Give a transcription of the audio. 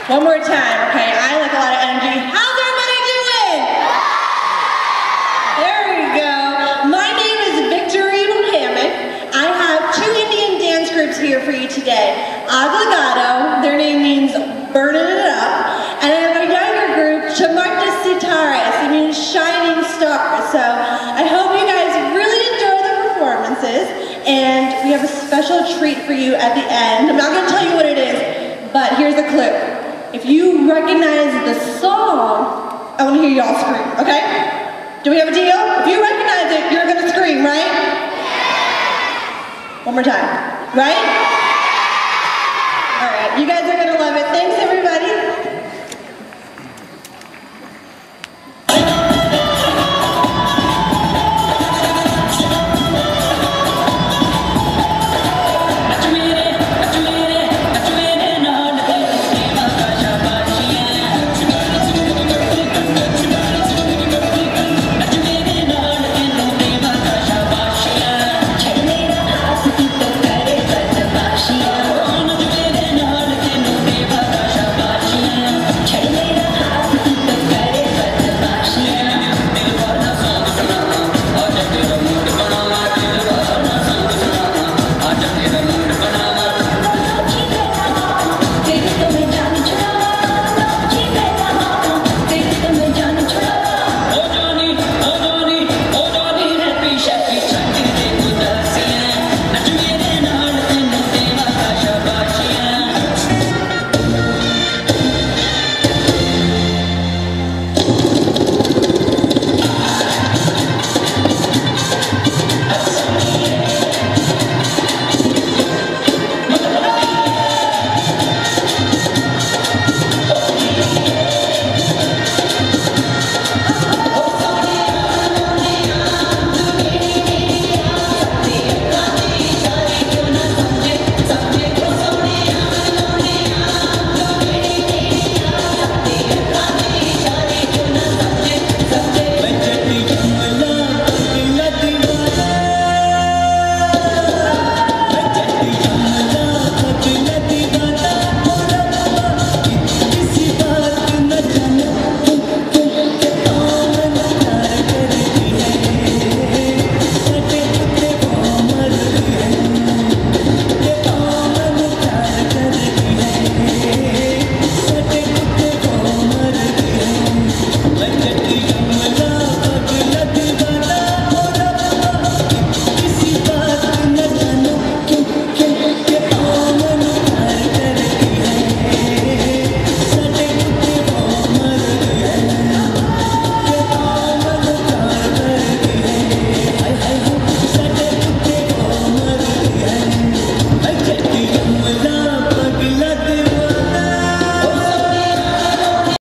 One more time, okay? I like a lot of energy. How's everybody doing? There we go. My name is Victory Mohammed. I have two Indian dance groups here for you today. Agligado, their name means burning it up. And I have a younger group, Chamarta Sitaras, it means shining stars. So I hope you guys really enjoy the performances. And we have a special treat for you at the end. I'm not going to tell you what it is, but here's a clue. If you recognize the song, I want to hear y'all scream, okay? Do we have a deal? If you recognize it, you're going to scream, right? One more time, right? All right, you guys are going to love it. Thanks, everybody.